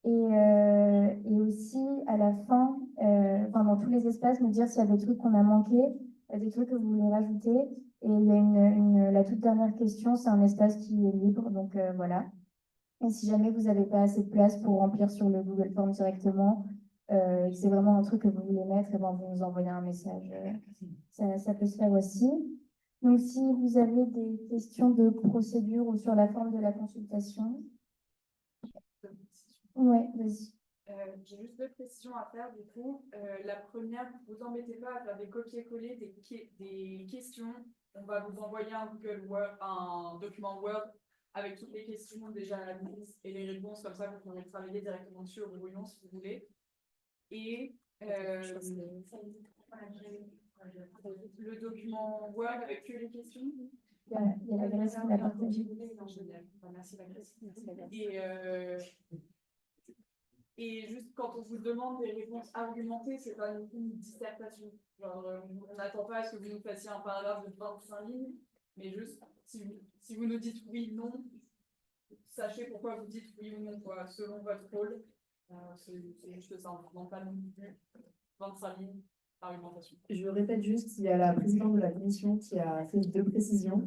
Et aussi, à la fin, enfin, dans tous les espaces, nous dire s'il y a des trucs qu'on a manqués, des trucs que vous voulez rajouter. Et il y a la toute dernière question, c'est un espace qui est libre, donc voilà. Et si jamais vous n'avez pas assez de place pour remplir sur le Google Form directement, c'est vraiment un truc que vous voulez mettre, et ben vous nous envoyez un message. Ça peut se faire aussi. Donc, si vous avez des questions de procédure ou sur la forme de la consultation, ouais, vas-y. J'ai juste deux précisions à faire du coup. La première, vous embêtez pas à faire des copier-coller des questions. On va vous envoyer un un document Word avec toutes les questions déjà analysées et les réponses, comme ça vous pourrez travailler directement dessus au brouillon si vous voulez. Et le document Word avec que les questions. Il y a la Grèce qui l'a partagé. Merci la Grèce. Et juste quand on vous demande des réponses argumentées, c'est pas une dissertation. Genre, on n'attend pas à ce que vous nous fassiez un paragraphe de 25 lignes, mais juste si vous nous dites oui, non, sachez pourquoi vous dites oui ou non, quoi, selon votre rôle. C'est juste ça, on ne demande pas non plus 25 lignes. Je répète juste, il y a la présidente de la commission qui a fait 2 précisions.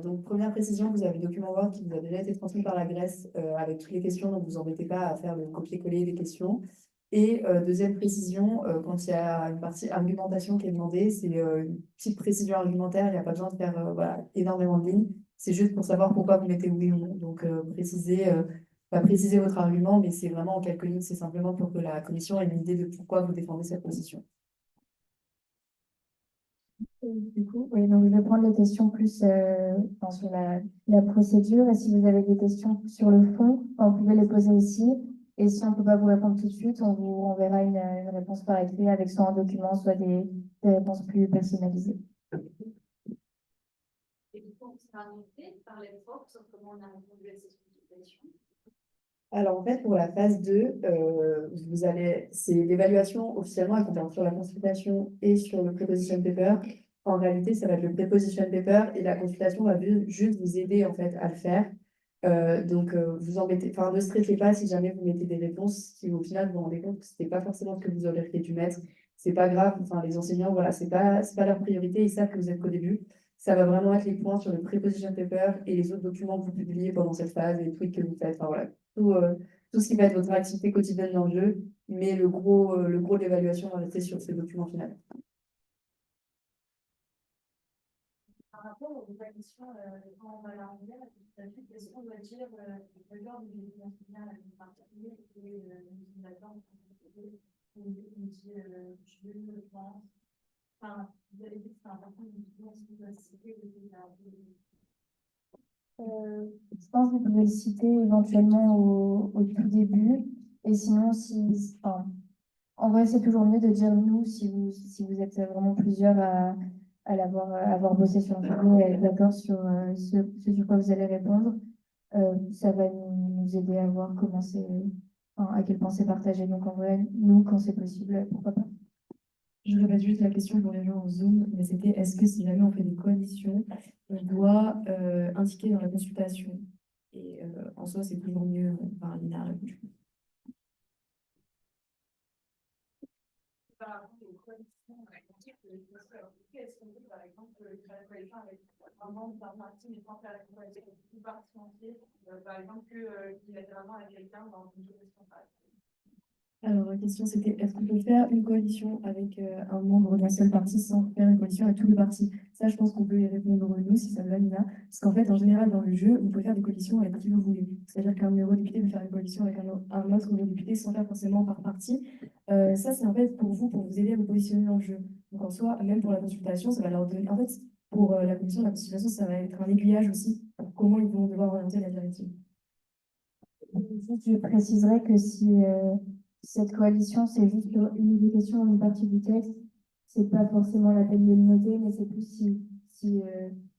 Donc, première précision, vous avez le document Word qui vous a déjà été transmis par la Grèce avec toutes les questions, donc vous embêtez pas à faire le copier-coller des questions. Et deuxième précision, quand il y a une partie argumentation qui est demandée, c'est une petite précision argumentaire, il n'y a pas besoin de faire voilà, énormément de lignes. C'est juste pour savoir pourquoi vous mettez oui ou non. Donc, précisez votre argument, mais c'est vraiment en quelques lignes, c'est simplement pour que la commission ait une idée de pourquoi vous défendez cette position. Du coup, oui, donc je vais prendre les questions plus sur la procédure. Et si vous avez des questions sur le fond, vous pouvez les poser aussi. Et si on ne peut pas vous répondre tout de suite, on vous enverra une réponse par écrit avec soit un document, soit des réponses plus personnalisées. Et du coup, on sera invité par les profs sur comment on a répondu à ces consultations. Alors, en fait, pour la phase 2, c'est l'évaluation officiellement, elle compte sur la consultation et sur le preposition paper. En réalité, ça va être le preposition paper et la consultation va juste vous aider en fait à le faire. Donc, vous embêtez, enfin, ne stressez pas si jamais vous mettez des réponses qui au final vous vous rendez compte que c'était pas forcément ce que vous auriez dû mettre. C'est pas grave. Enfin, les enseignants, voilà, c'est pas leur priorité. Ils savent que vous êtes qu'au début. Ça va vraiment être les points sur le preposition paper et les autres documents que vous publiez pendant cette phase, les tweets que vous faites. Enfin, voilà, tout ce qui va être votre activité quotidienne dans le jeu, mais le gros de l'évaluation va rester sur ce document final. Par rapport aux coalitions, quand on va l'arriver, est-ce qu'on doit dire le genre de l'évidence bien en particulier et l'utilisateur ou on dit je pense. Enfin, vous avez dit que c'est important de dire ce qu'on doit citer ou Je pense que vous pouvez le citer éventuellement au tout début. Et sinon, enfin, en vrai, c'est toujours mieux de dire nous si vous êtes vraiment plusieurs à avoir bossé sur un sujet et à être d'accord sur ce sur quoi vous allez répondre. Ça va nous aider à voir enfin, à quel point c'est partagé. Donc en vrai, nous, quand c'est possible, pourquoi pas. Je répète juste la question pour les gens en Zoom, mais c'était est-ce que si jamais on fait des coalitions, on doit indiquer dans la consultation? Et en soi, c'est toujours mieux, enfin, Lina a répondu. Par rapport aux coalitions, est-ce qu'on peut, par exemple, faire la coalition avec un membre d'un parti, mais sans faire la coalition avec tout parti entier, par exemple, que bilatéralement avec quelqu'un dans une coalition, par exemple. Alors, la question c'était est-ce qu'on peut faire une coalition avec un membre d'un seul parti sans faire une coalition avec tous les partis? Ça, je pense qu'on peut y répondre nous, si ça me va, Nina. Parce qu'en fait, en général, dans le jeu, vous pouvez faire des coalitions avec qui vous voulez. C'est-à-dire qu'un eurodéputé peut faire une coalition avec un autre eurodéputé sans faire forcément par parti. Ça, c'est en fait pour vous aider à vous positionner dans le jeu. Donc, en soi, même pour la consultation, ça va leur donner. En fait, pour la commission de la consultation, ça va être un aiguillage aussi pour comment ils vont devoir orienter la directive. Juste, je préciserai que si cette coalition, c'est juste sur une éducation ou une partie du texte, c'est pas forcément la peine de le noter, mais c'est plus si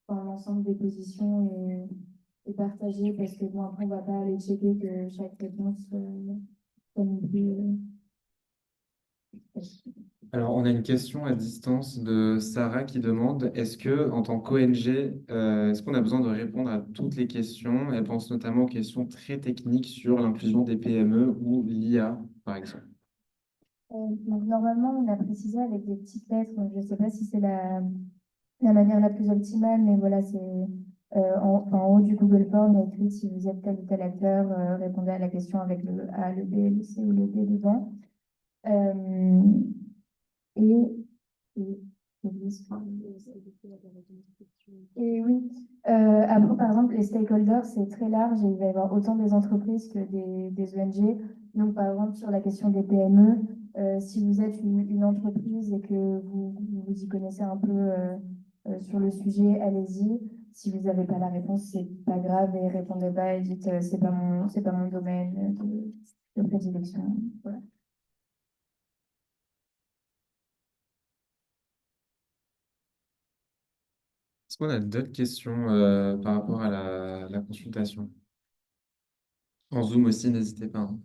enfin, l'ensemble des positions est partagé, parce que bon, après, on va pas aller checker que chaque réponse soit non plus. Alors, on a une question à distance de Sarah qui demande, est-ce que, en tant qu'ONG, est-ce qu'on a besoin de répondre à toutes les questions? Elle pense notamment aux questions très techniques sur l'inclusion des PME ou l'IA, par exemple. Donc, normalement, on a précisé avec des petites lettres, donc je ne sais pas si c'est la manière la plus optimale, mais voilà, c'est en haut du Google Form, il y a écrit si vous êtes tel ou tel acteur, répondez à la question avec le A, le B, le C ou le D dedans. Et, et, et oui, après, par exemple, les stakeholders, c'est très large et il va y avoir autant des entreprises que des ONG. Donc, par exemple, sur la question des PME, si vous êtes une entreprise et que vous y connaissez un peu sur le sujet, allez-y. Si vous n'avez pas la réponse, c'est pas grave et répondez pas et dites c'est pas mon domaine de prédilection. Voilà. Est-ce qu'on a d'autres questions par rapport à la consultation? En Zoom aussi, n'hésitez pas, hein.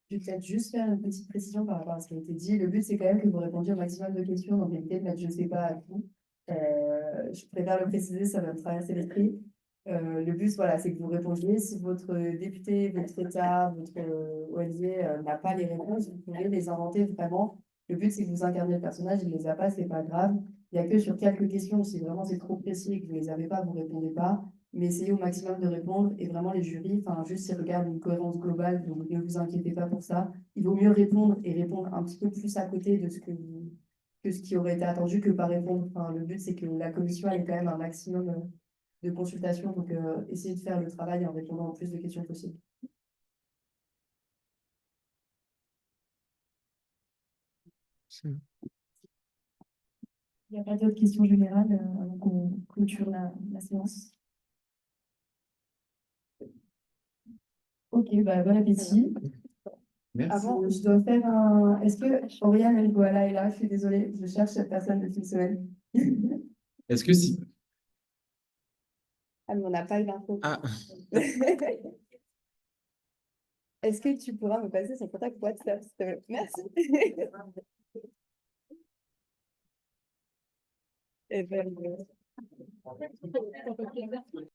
Je vais peut-être juste faire une petite précision par rapport à ce qui a été dit. Le but, c'est quand même que vous répondiez au maximum de questions, donc évitez de mettre je sais pas à tout. Je préfère le préciser, ça va me traverser l'esprit. Le but, voilà, c'est que vous répondiez. Si votre député, votre État, votre ONG n'a pas les réponses, vous pouvez les inventer vraiment. Le but, c'est que vous incarniez le personnage, il ne les a pas, c'est pas grave. Il n'y a que sur quelques questions, si vraiment c'est trop précis et que vous ne les avez pas, vous ne répondez pas. Mais essayez au maximum de répondre. Et vraiment, les jurys, enfin, juste ils regardent une cohérence globale, donc ne vous inquiétez pas pour ça. Il vaut mieux répondre et répondre un petit peu plus à côté de que ce qui aurait été attendu que pas répondre. Enfin, le but, c'est que la commission ait quand même un maximum de consultation. Donc, essayez de faire le travail en répondant au plus de questions possible. Il n'y a pas d'autres questions générales avant qu'on clôture la séance. Ok, bah, bon appétit. Merci. Avant, je dois faire un. Est-ce que Oriane Elgoala est là? Je suis désolée, je cherche cette personne depuis une semaine. Est-ce que si... Ah, mais on n'a pas eu l'info. Ah, Est-ce que tu pourras me passer son contact WhatsApp, s'il te plaît? Merci. Eh ben,